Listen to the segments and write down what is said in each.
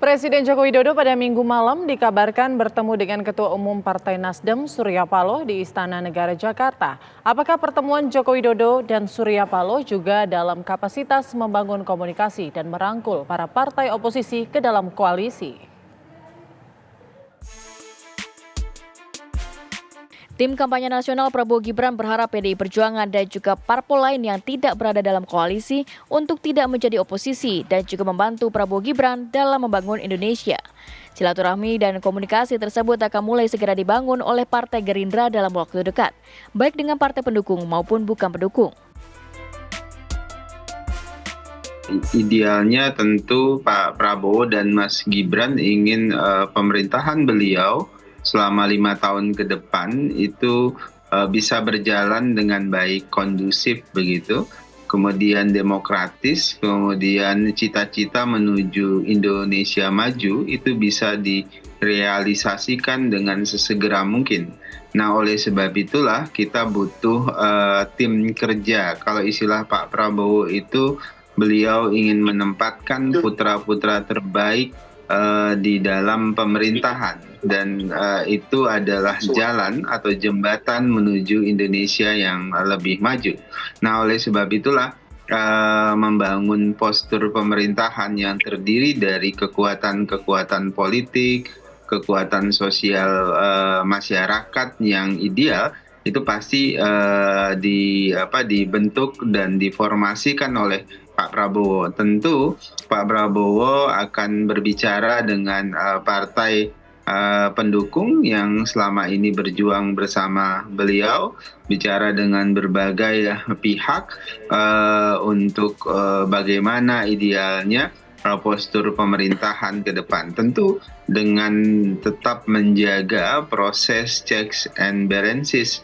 Presiden Joko Widodo pada Minggu malam dikabarkan bertemu dengan Ketua Umum Partai Nasdem Surya Paloh di Istana Negara Jakarta. Apakah pertemuan Joko Widodo dan Surya Paloh juga dalam kapasitas membangun komunikasi dan merangkul para partai oposisi ke dalam koalisi? Tim kampanye nasional Prabowo Gibran berharap PDI Perjuangan dan juga parpol lain yang tidak berada dalam koalisi untuk tidak menjadi oposisi dan juga membantu Prabowo Gibran dalam membangun Indonesia. Silaturahmi dan komunikasi tersebut akan mulai segera dibangun oleh Partai Gerindra dalam waktu dekat, baik dengan partai pendukung maupun bukan pendukung. Idealnya tentu Pak Prabowo dan Mas Gibran ingin pemerintahan beliau selama 5 tahun ke depan itu bisa berjalan dengan baik, kondusif begitu, kemudian demokratis, kemudian cita-cita menuju Indonesia maju itu bisa direalisasikan dengan sesegera mungkin. Nah, oleh sebab itulah kita butuh tim kerja. Kalau istilah Pak Prabowo itu beliau ingin menempatkan putra-putra terbaik di dalam pemerintahan. Dan itu adalah jalan atau jembatan menuju Indonesia yang lebih maju. Nah, oleh sebab itulah membangun postur pemerintahan yang terdiri dari kekuatan-kekuatan politik, kekuatan sosial masyarakat yang ideal, itu pasti dibentuk dan diformasikan oleh Pak Prabowo. Tentu Pak Prabowo akan berbicara dengan partai pendukung yang selama ini berjuang bersama beliau, bicara dengan berbagai pihak untuk bagaimana idealnya postur pemerintahan ke depan. Tentu dengan tetap menjaga proses checks and balances,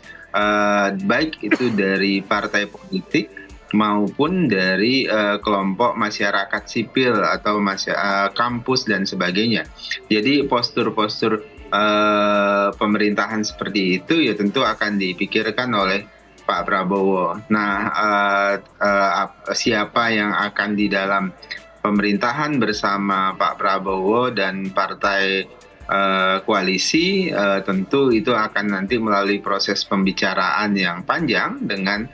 baik itu dari partai politik maupun dari kelompok masyarakat sipil atau kampus dan sebagainya. Jadi postur-postur pemerintahan seperti itu ya tentu akan dipikirkan oleh Pak Prabowo. Nah, siapa yang akan di dalam pemerintahan bersama Pak Prabowo dan partai koalisi, tentu itu akan nanti melalui proses pembicaraan yang panjang dengan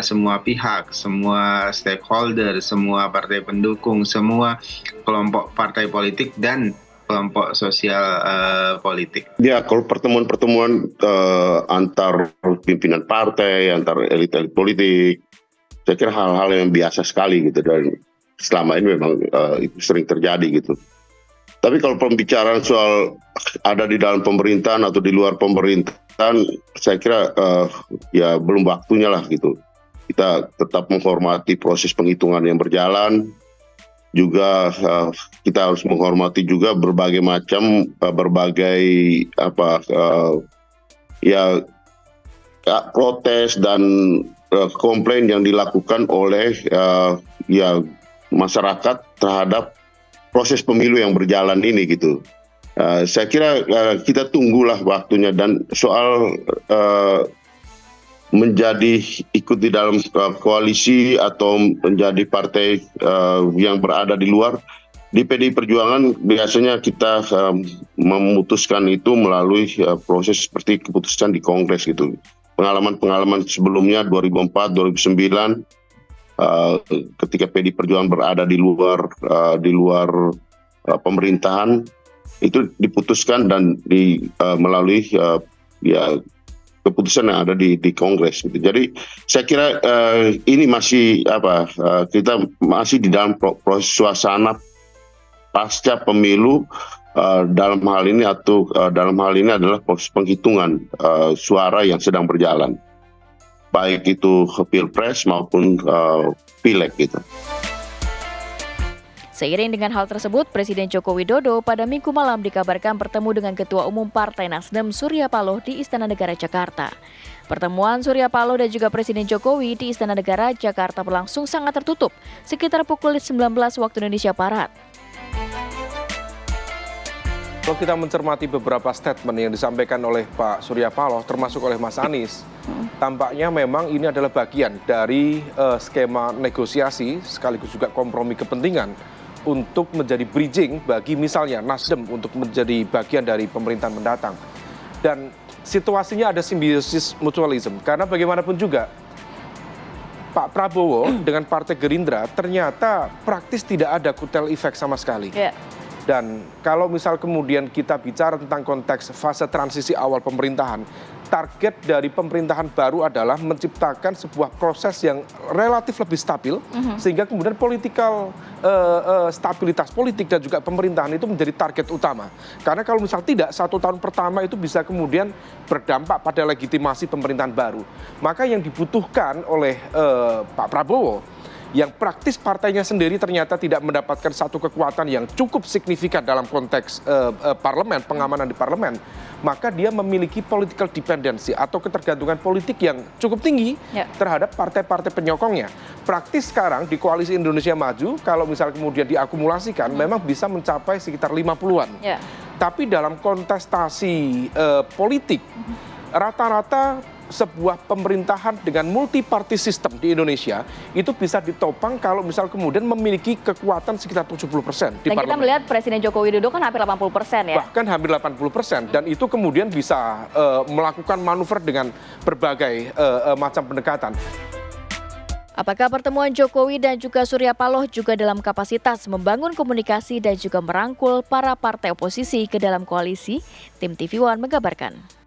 semua pihak, semua stakeholder, semua partai pendukung, semua kelompok partai politik dan kelompok sosial politik. Ya, kalau pertemuan-pertemuan antar pimpinan partai, antar elit-elit politik, saya kira hal-hal yang biasa sekali gitu, dan selama ini memang itu sering terjadi gitu. Tapi kalau pembicaraan soal ada di dalam pemerintahan atau di luar pemerintahan, saya kira ya belum waktunya lah gitu. Kita tetap menghormati proses penghitungan yang berjalan. Juga kita harus menghormati juga berbagai macam protes dan komplain yang dilakukan oleh masyarakat terhadap proses pemilu yang berjalan ini gitu. Saya kira kita tunggulah waktunya, dan soal menjadi ikut di dalam koalisi atau menjadi partai yang berada di luar, di PDI Perjuangan biasanya kita memutuskan itu melalui proses seperti keputusan di Kongres gitu. Pengalaman-pengalaman sebelumnya 2004, 2009 ketika PDI Perjuangan berada di luar pemerintahan, itu diputuskan dan melalui keputusan yang ada di Kongres gitu. Jadi saya kira ini masih kita masih di dalam proses suasana pasca pemilu, dalam hal ini adalah proses penghitungan suara yang sedang berjalan, baik itu Pilpres maupun Pileg gitu. Seiring dengan hal tersebut, Presiden Joko Widodo pada Minggu malam dikabarkan bertemu dengan Ketua Umum Partai Nasdem Surya Paloh di Istana Negara Jakarta. Pertemuan Surya Paloh dan juga Presiden Jokowi di Istana Negara Jakarta berlangsung sangat tertutup, sekitar pukul 19 waktu Indonesia Barat. Kalau kita mencermati beberapa statement yang disampaikan oleh Pak Surya Paloh, termasuk oleh Mas Anies, tampaknya memang ini adalah bagian dari skema negosiasi sekaligus juga kompromi kepentingan untuk menjadi bridging bagi misalnya Nasdem untuk menjadi bagian dari pemerintahan mendatang. Dan situasinya ada simbiosis mutualism, karena bagaimanapun juga Pak Prabowo dengan Partai Gerindra ternyata praktis tidak ada kutel efek sama sekali. Dan kalau misal kemudian kita bicara tentang konteks fase transisi awal pemerintahan, target dari pemerintahan baru adalah menciptakan sebuah proses yang relatif lebih stabil, sehingga kemudian stabilitas politik dan juga pemerintahan itu menjadi target utama. Karena kalau misal tidak, 1 tahun pertama itu bisa kemudian berdampak pada legitimasi pemerintahan baru. Maka yang dibutuhkan oleh Pak Prabowo, yang praktis partainya sendiri ternyata tidak mendapatkan satu kekuatan yang cukup signifikan dalam konteks parlemen, pengamanan di parlemen, maka dia memiliki political dependency atau ketergantungan politik yang cukup tinggi terhadap partai-partai penyokongnya. Praktis sekarang di Koalisi Indonesia Maju, kalau misal kemudian diakumulasikan, memang bisa mencapai sekitar 50-an. Tapi dalam kontestasi politik, rata-rata sebuah pemerintahan dengan multi-party system di Indonesia itu bisa ditopang kalau misal kemudian memiliki kekuatan sekitar 70% di parlemen. Dan kita melihat Presiden Joko Widodo kan hampir 80% ya. Bahkan hampir 80%, dan itu kemudian bisa melakukan manuver dengan berbagai macam pendekatan. Apakah pertemuan Jokowi dan juga Surya Paloh juga dalam kapasitas membangun komunikasi dan juga merangkul para partai oposisi ke dalam koalisi? Tim TV One mengabarkan.